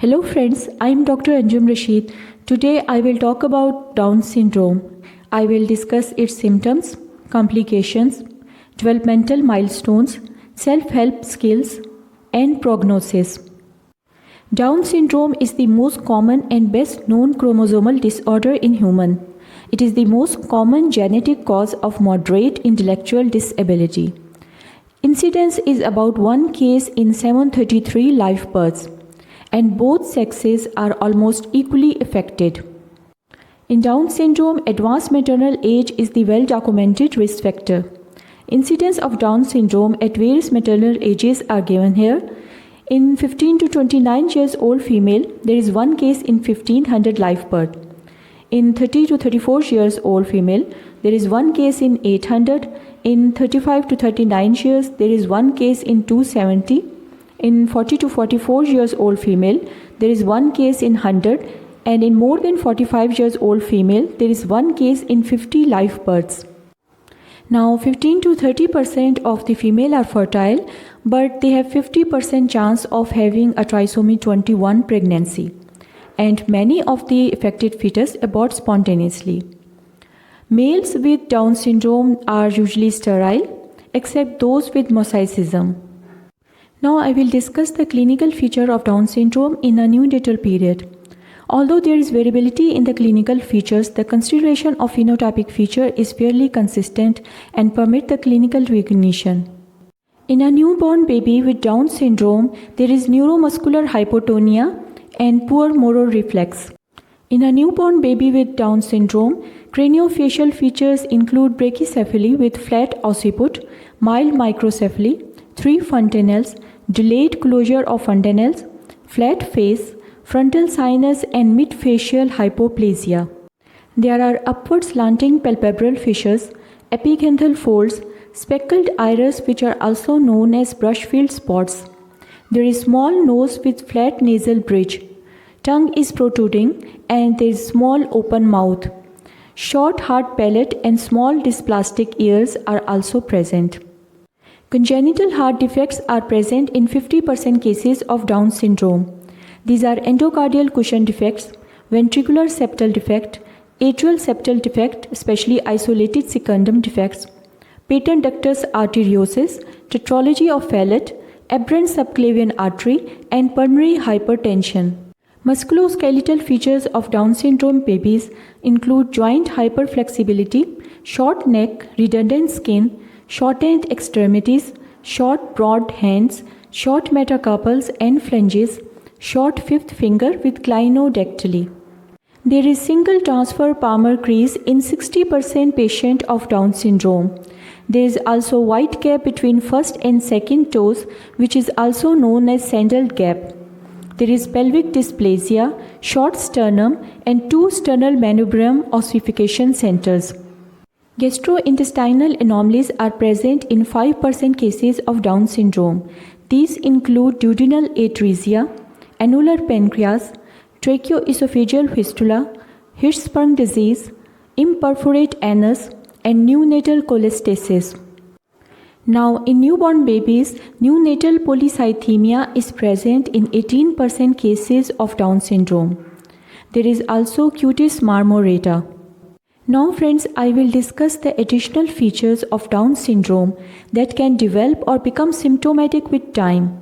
Hello friends, I am Dr. Anjum Rashid. Today I will talk about Down syndrome. I will discuss its symptoms, complications, developmental milestones, self-help skills, and prognosis. Down syndrome is the most common and best known chromosomal disorder in human. It is the most common genetic cause of moderate intellectual disability. Incidence is about 1 case in 733 live births, and both sexes are almost equally affected. In Down syndrome, advanced maternal age is the well-documented risk factor. Incidence of Down syndrome at various maternal ages are given here. In 15 to 29 years old female, there is 1 case in 1500 live birth. In 30 to 34 years old female, there is 1 case in 800. In 35 to 39 years, there is 1 case in 270. In 40 to 44 years old female, there is 1 case in 100, and in more than 45 years old female, there is 1 case in 50 live births. Now 15 to 30% of the female are fertile, but they have 50% chance of having a trisomy 21 pregnancy, and many of the affected fetus abort spontaneously. Males with Down syndrome are usually sterile, except those with mosaicism. Now I will discuss the clinical feature of Down syndrome in a neonatal period. Although there is variability in the clinical features, the consideration of phenotypic feature is fairly consistent and permit the clinical recognition. In a newborn baby with Down syndrome, there is neuromuscular hypotonia and poor motor reflex. In a newborn baby with Down syndrome, craniofacial features include brachycephaly with flat occiput, mild microcephaly, 3 fontanelles, delayed closure of fontanelles, flat face, frontal sinus and midfacial hypoplasia. There are upward slanting palpebral fissures, epicanthal folds, speckled iris which are also known as brushfield spots. There is small nose with flat nasal bridge. Tongue is protruding and there is small open mouth. Short hard palate and small dysplastic ears are also present. Congenital heart defects are present in 50% cases of Down syndrome. These are endocardial cushion defects, ventricular septal defect, atrial septal defect, especially isolated secundum defects, patent ductus arteriosus, tetralogy of Fallot, aberrant subclavian artery, and pulmonary hypertension. Musculoskeletal features of Down syndrome babies include joint hyperflexibility, short neck, redundant skin, shortened extremities, short broad hands, short metacarpals and phalanges, short fifth finger with clinodactyly. There is single transfer palmar crease in 60% patient of Down syndrome. There is also white gap between first and second toes, which is also known as sandal gap. There is pelvic dysplasia, short sternum and 2 sternal manubrium ossification centers. Gastrointestinal anomalies are present in 5% cases of Down syndrome. These include duodenal atresia, annular pancreas, tracheoesophageal fistula, Hirschsprung disease, imperforate anus, and neonatal cholestasis. Now, in newborn babies, neonatal polycythemia is present in 18% cases of Down syndrome. There is also cutis marmorata. Now friends, I will discuss the additional features of Down syndrome that can develop or become symptomatic with time.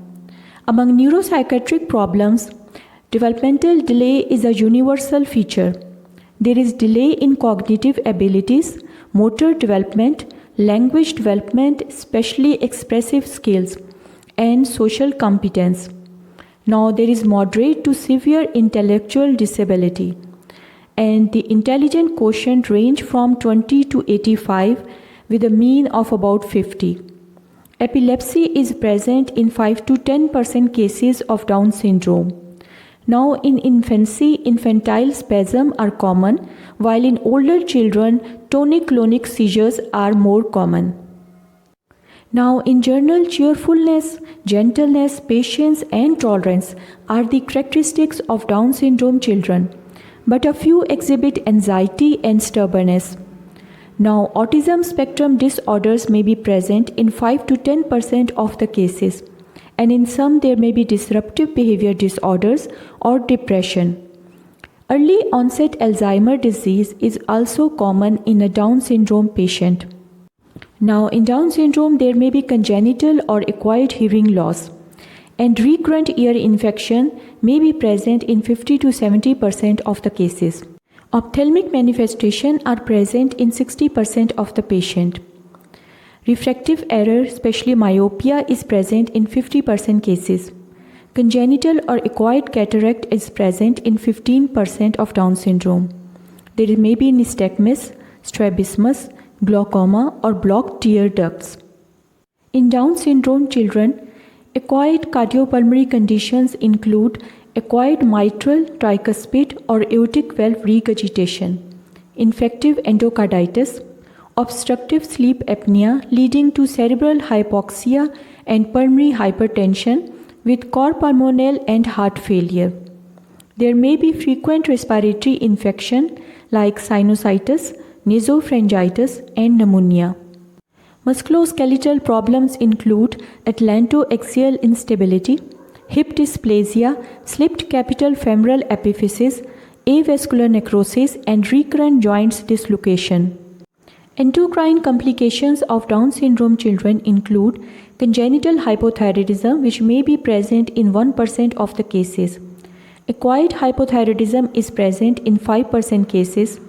Among neuropsychiatric problems, developmental delay is a universal feature. There is delay in cognitive abilities, motor development, language development, especially expressive skills, and social competence. Now there is moderate to severe intellectual disability, and the intelligent quotient range from 20 to 85 with a mean of about 50. Epilepsy is present in 5 to 10% cases of Down syndrome. Now in infancy, infantile spasms are common, while in older children, tonic-clonic seizures are more common. Now in general, cheerfulness, gentleness, patience and tolerance are the characteristics of Down syndrome children, but a few exhibit anxiety and stubbornness. Now, autism spectrum disorders may be present in 5 to 10% of the cases, and in some there may be disruptive behavior disorders or depression. Early onset Alzheimer's disease is also common in a Down syndrome patient. Now, in Down syndrome, there may be congenital or acquired hearing loss, and recurrent ear infection may be present in 50 to 70% of the cases. Ophthalmic manifestations are present in 60% of the patient. Refractive error, especially myopia, is present in 50% cases. Congenital or acquired cataract is present in 15% of Down syndrome. There may be nystagmus, strabismus, glaucoma, or blocked tear ducts. In Down syndrome children, acquired cardiopulmonary conditions include acquired mitral, tricuspid, or aortic valve regurgitation, infective endocarditis, obstructive sleep apnea leading to cerebral hypoxia and pulmonary hypertension with cor pulmonale and heart failure. There may be frequent respiratory infection like sinusitis, nasopharyngitis, and pneumonia. Musculoskeletal problems include atlantoaxial instability, hip dysplasia, slipped capital femoral epiphysis, avascular necrosis, and recurrent joints dislocation. Endocrine complications of Down syndrome children include congenital hypothyroidism, which may be present in 1% of the cases. Acquired hypothyroidism is present in 5% cases.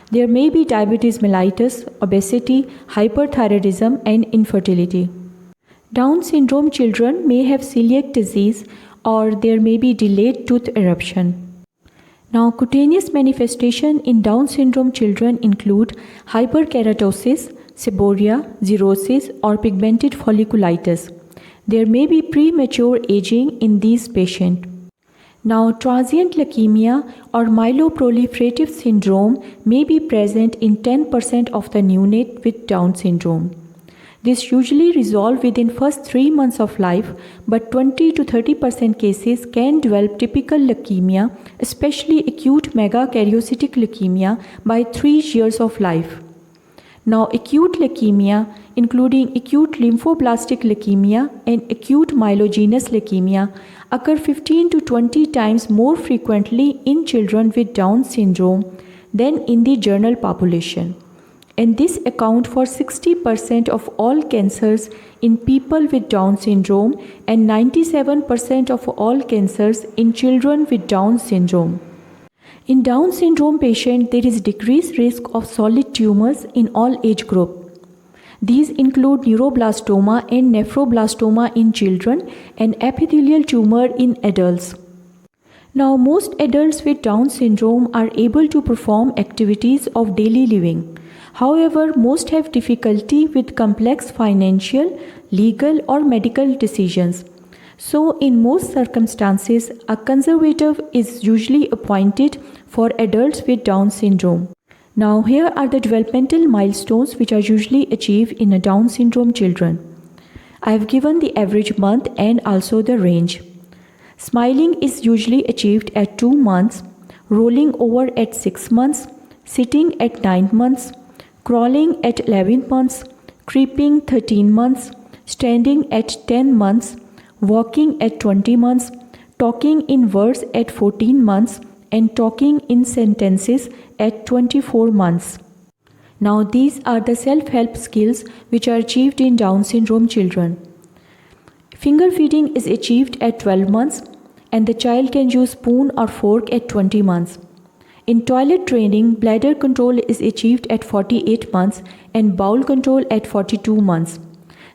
There may be diabetes mellitus, obesity, hyperthyroidism, and infertility. Down syndrome children may have celiac disease, or there may be delayed tooth eruption. Now, cutaneous manifestation in Down syndrome children include hyperkeratosis, seborrhea, xerosis, or pigmented folliculitis. There may be premature aging in these patients. Now, transient leukemia or myeloproliferative syndrome may be present in 10% of the neonate with Down syndrome. This usually resolves within first 3 months of life, but 20 to 30% cases can develop typical leukemia, especially acute megakaryocytic leukemia, by 3 years of life. Now, acute leukemia, including acute lymphoblastic leukemia and acute myelogenous leukemia, occur 15 to 20 times more frequently in children with Down syndrome than in the general population. And this accounts for 60% of all cancers in people with Down syndrome and 97% of all cancers in children with Down syndrome. In Down syndrome patients, there is decreased risk of solid tumors in all age groups. These include neuroblastoma and nephroblastoma in children and epithelial tumor in adults. Now, most adults with Down syndrome are able to perform activities of daily living. However, most have difficulty with complex financial, legal, or medical decisions. So, in most circumstances, a conservator is usually appointed for adults with Down syndrome. Now, here are the developmental milestones which are usually achieved in a Down syndrome children. I have given the average month and also the range. Smiling is usually achieved at 2 months, rolling over at 6 months, sitting at 9 months, crawling at 11 months, creeping 13 months, standing at 10 months, walking at 20 months, talking in words at 14 months, and talking in sentences at 24 months. Now, these are the self-help skills which are achieved in Down syndrome children. Finger feeding is achieved at 12 months, and the child can use spoon or fork at 20 months. In toilet training, bladder control is achieved at 48 months and bowel control at 42 months.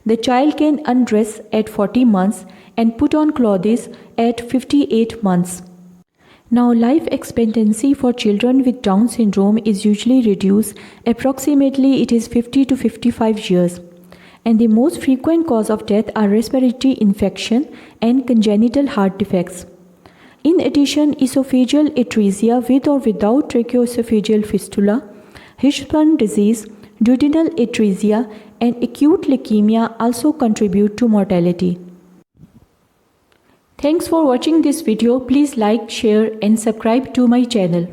The child can undress at 40 months and put on clothes at 58 months. Now, life expectancy for children with Down syndrome is usually reduced. Approximately it is 50 to 55 years. And the most frequent cause of death are respiratory infection and congenital heart defects. In addition, esophageal atresia with or without tracheoesophageal fistula, Hirschsprung disease, duodenal atresia, and acute leukemia also contribute to mortality. Thanks for watching this video. Please like, share, and subscribe to my channel.